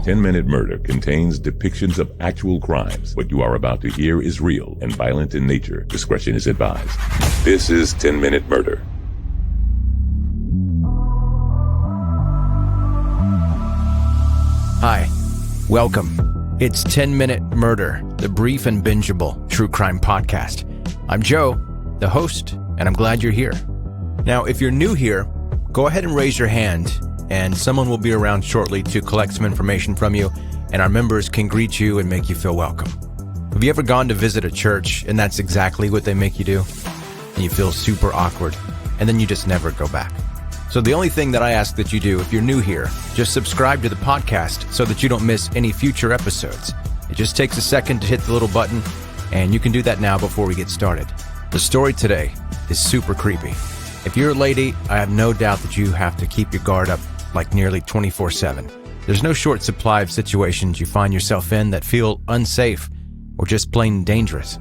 10-Minute Murder contains depictions of actual crimes. What you are about to hear is real and violent in nature. Discretion is advised. This is 10-Minute Murder. Hi, welcome. It's 10-Minute Murder, the brief and bingeable true crime podcast. I'm Joe, the host, and I'm glad you're here. Now, if you're new here, go ahead and raise your hand, and someone will be around shortly to collect some information from you, and our members can greet you and make you feel welcome. Have you ever gone to visit a church, and that's exactly what they make you do? And you feel super awkward, and then you just never go back. So the only thing that I ask that you do if you're new here, just subscribe to the podcast so that you don't miss any future episodes. It just takes a second to hit the little button, and you can do that now before we get started. The story today is super creepy. If you're a lady, I have no doubt that you have to keep your guard up like nearly 24/7. There's no short supply of situations you find yourself in that feel unsafe or just plain dangerous.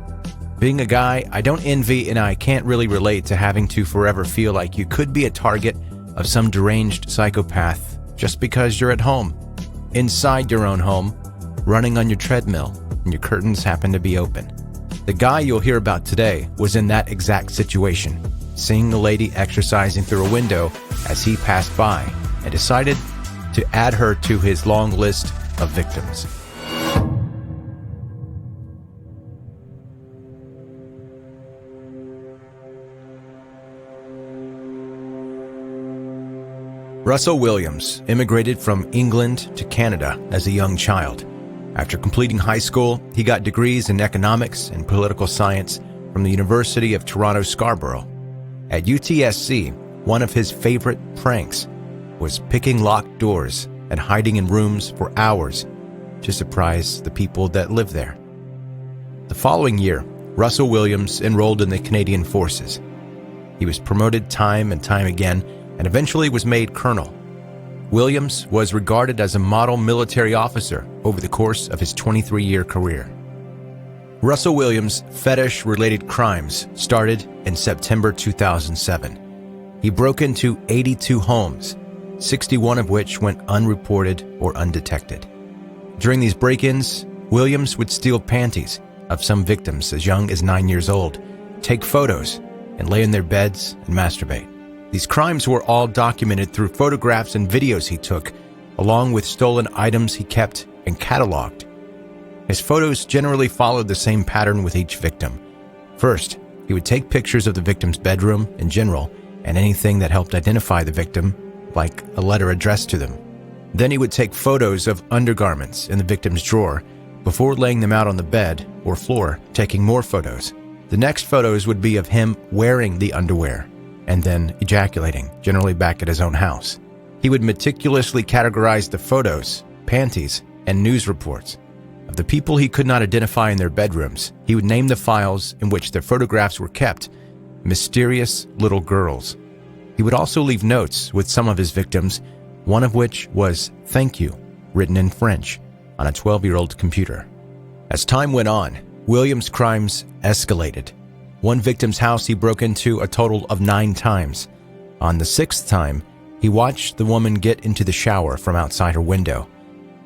Being a guy, I don't envy and I can't really relate to having to forever feel like you could be a target of some deranged psychopath just because you're at home, inside your own home, running on your treadmill, and your curtains happen to be open. The guy you'll hear about today was in that exact situation, seeing a lady exercising through a window as he passed by, and decided to add her to his long list of victims. Russell Williams immigrated from England to Canada as a young child. After completing high school, he got degrees in economics and political science from the University of Toronto Scarborough. At UTSC, one of his favorite pranks was picking locked doors and hiding in rooms for hours to surprise the people that lived there. The following year, Russell Williams enrolled in the Canadian Forces. He was promoted time and time again and eventually was made colonel. Williams was regarded as a model military officer over the course of his 23-year career. Russell Williams' fetish-related crimes started in September 2007. He broke into 82 homes, 61 of which went unreported or undetected. During these break-ins, Williams would steal panties of some victims as young as 9 years old, take photos, and lay in their beds and masturbate. These crimes were all documented through photographs and videos he took, along with stolen items he kept and cataloged. His photos generally followed the same pattern with each victim. First, he would take pictures of the victim's bedroom in general and anything that helped identify the victim, like a letter addressed to them. Then he would take photos of undergarments in the victim's drawer before laying them out on the bed or floor, taking more photos. The next photos would be of him wearing the underwear and then ejaculating, generally back at his own house. He would meticulously categorize the photos, panties, and news reports. Of the people he could not identify in their bedrooms, he would name the files in which their photographs were kept mysterious little girls. He would also leave notes with some of his victims, one of which was "Thank you," written in French on a 12-year-old computer. As time went on, Williams' crimes escalated. One victim's house he broke into a total of 9 times. On the 6th time, he watched the woman get into the shower from outside her window.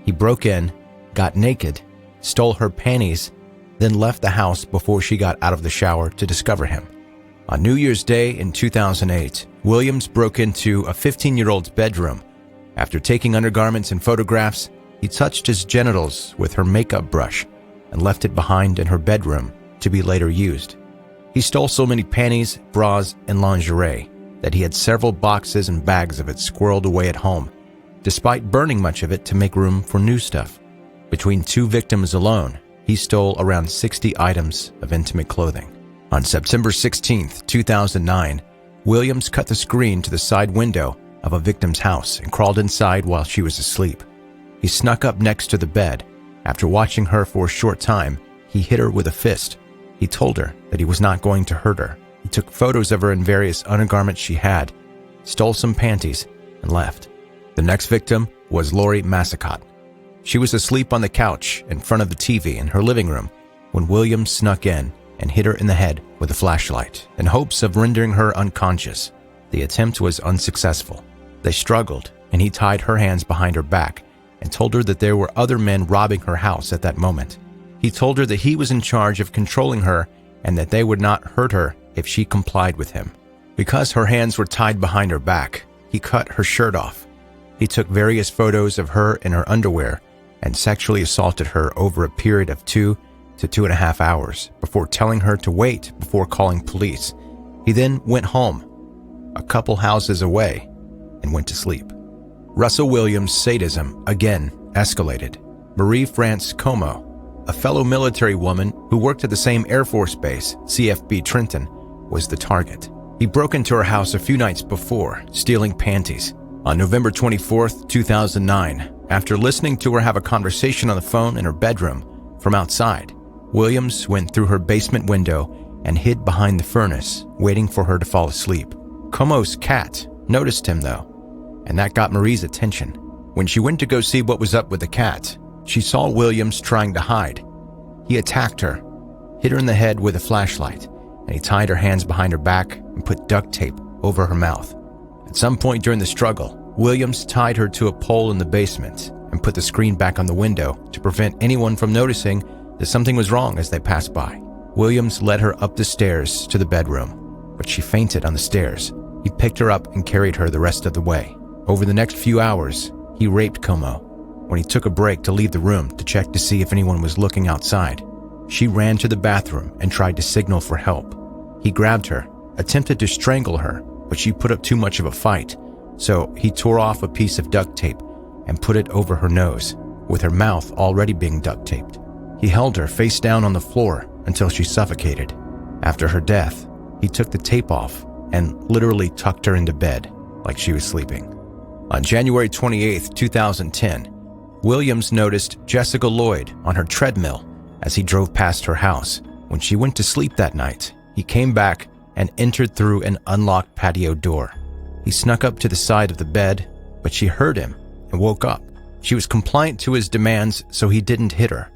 He broke in, got naked, stole her panties, then left the house before she got out of the shower to discover him. On New Year's Day in 2008, Williams broke into a 15-year-old's bedroom. After taking undergarments and photographs, he touched his genitals with her makeup brush and left it behind in her bedroom to be later used. He stole so many panties, bras, and lingerie that he had several boxes and bags of it squirreled away at home, despite burning much of it to make room for new stuff. Between 2 victims alone, he stole around 60 items of intimate clothing. On September 16, 2009, Williams cut the screen to the side window of a victim's house and crawled inside while she was asleep. He snuck up next to the bed. After watching her for a short time, he hit her with a fist. He told her that he was not going to hurt her. He took photos of her in various undergarments she had, stole some panties, and left. The next victim was Laurie Massacott. She was asleep on the couch in front of the TV in her living room when Williams snuck in and hit her in the head with a flashlight in hopes of rendering her unconscious. The attempt was unsuccessful. They struggled, and he tied her hands behind her back and told her that there were other men robbing her house at that moment. He told her that he was in charge of controlling her and that they would not hurt her if she complied with him. Because her hands were tied behind her back, he cut her shirt off. He took various photos of her in her underwear and sexually assaulted her over a period of 2 to 2.5 hours before telling her to wait before calling police. He then went home, a couple houses away, and went to sleep. Russell Williams' sadism again escalated. Marie France Como, a fellow military woman who worked at the same Air Force base, CFB Trenton, was the target. He broke into her house a few nights before, stealing panties. On November 24, 2009, after listening to her have a conversation on the phone in her bedroom from outside, Williams went through her basement window and hid behind the furnace, waiting for her to fall asleep. Como's cat noticed him, though, and that got Marie's attention. When she went to go see what was up with the cat, she saw Williams trying to hide. He attacked her, hit her in the head with a flashlight, and he tied her hands behind her back and put duct tape over her mouth. At some point during the struggle, Williams tied her to a pole in the basement and put the screen back on the window to prevent anyone from noticing that something was wrong as they passed by. Williams led her up the stairs to the bedroom, but she fainted on the stairs. He picked her up and carried her the rest of the way. Over the next few hours, he raped Como. When he took a break to leave the room to check to see if anyone was looking outside, she ran to the bathroom and tried to signal for help. He grabbed her, attempted to strangle her, but she put up too much of a fight, so he tore off a piece of duct tape and put it over her nose, with her mouth already being duct taped. He held her face down on the floor until she suffocated. After her death, he took the tape off and literally tucked her into bed like she was sleeping. On January 28, 2010, Williams noticed Jessica Lloyd on her treadmill as he drove past her house. When she went to sleep that night, he came back and entered through an unlocked patio door. He snuck up to the side of the bed, but she heard him and woke up. She was compliant to his demands, so he didn't hit her.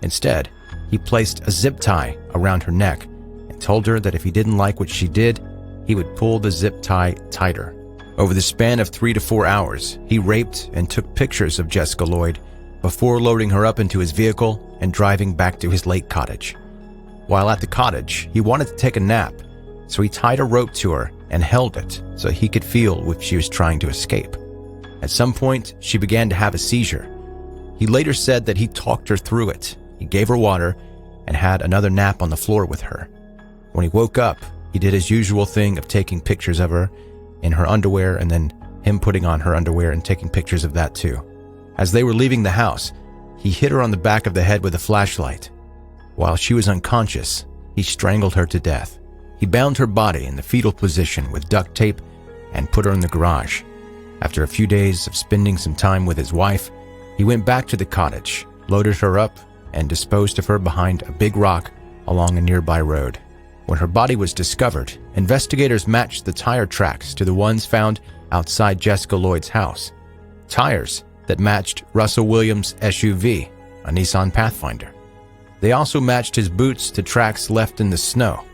Instead, he placed a zip tie around her neck and told her that if he didn't like what she did, he would pull the zip tie tighter. Over the span of 3 to 4 hours, he raped and took pictures of Jessica Lloyd before loading her up into his vehicle and driving back to his lake cottage. While at the cottage, he wanted to take a nap, so he tied a rope to her and held it so he could feel if she was trying to escape. At some point, she began to have a seizure. He later said that he talked her through it. He gave her water and had another nap on the floor with her. When he woke up, he did his usual thing of taking pictures of her in her underwear and then him putting on her underwear and taking pictures of that too. As they were leaving the house, he hit her on the back of the head with a flashlight. While she was unconscious, he strangled her to death. He bound her body in the fetal position with duct tape and put her in the garage. After a few days of spending some time with his wife, he went back to the cottage, loaded her up, and disposed of her behind a big rock along a nearby road. When her body was discovered, investigators matched the tire tracks to the ones found outside Jessica Lloyd's house. Tires that matched Russell Williams' SUV, a Nissan Pathfinder. They also matched his boots to tracks left in the snow.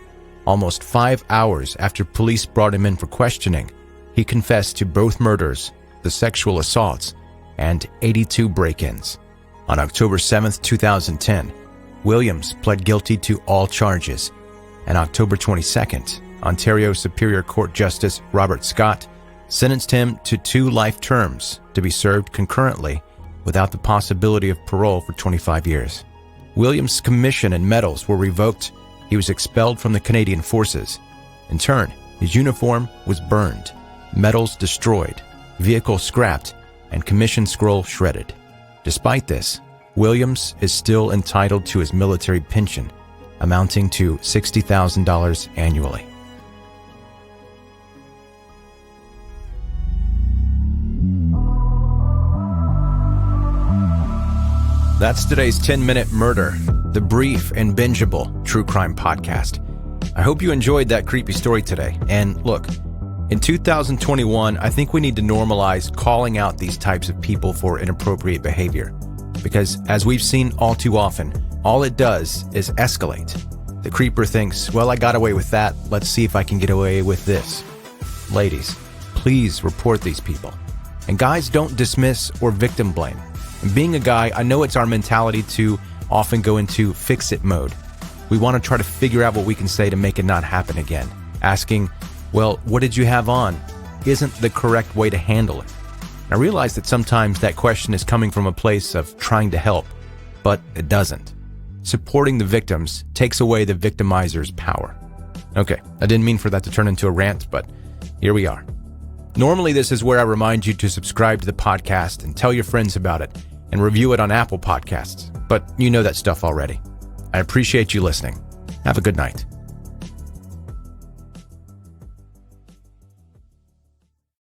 Almost 5 hours after police brought him in for questioning, he confessed to both murders, the sexual assaults, and 82 break-ins. On October 7, 2010, Williams pled guilty to all charges. And October 22nd, Ontario Superior Court Justice Robert Scott sentenced him to 2 life terms to be served concurrently without the possibility of parole for 25 years. Williams' commission and medals were revoked. He was expelled from the Canadian Forces. In turn, his uniform was burned, medals destroyed, vehicle scrapped, and commission scroll shredded. Despite this, Williams is still entitled to his military pension, amounting to $60,000 annually. That's today's 10-Minute Murder, the brief and bingeable true crime podcast. I hope you enjoyed that creepy story today. And look, in 2021, I think we need to normalize calling out these types of people for inappropriate behavior. Because as we've seen all too often, all it does is escalate. The creeper thinks, well, I got away with that. Let's see if I can get away with this. Ladies, please report these people. And guys, don't dismiss or victim blame. And being a guy, I know it's our mentality to often go into fix-it mode. We want to try to figure out what we can say to make it not happen again. Asking, well, what did you have on? Isn't the correct way to handle it. I realize that sometimes that question is coming from a place of trying to help, but it doesn't. Supporting the victims takes away the victimizer's power. Okay, I didn't mean for that to turn into a rant, but here we are. Normally, this is where I remind you to subscribe to the podcast and tell your friends about it and review it on Apple Podcasts, but you know that stuff already. I appreciate you listening. Have a good night.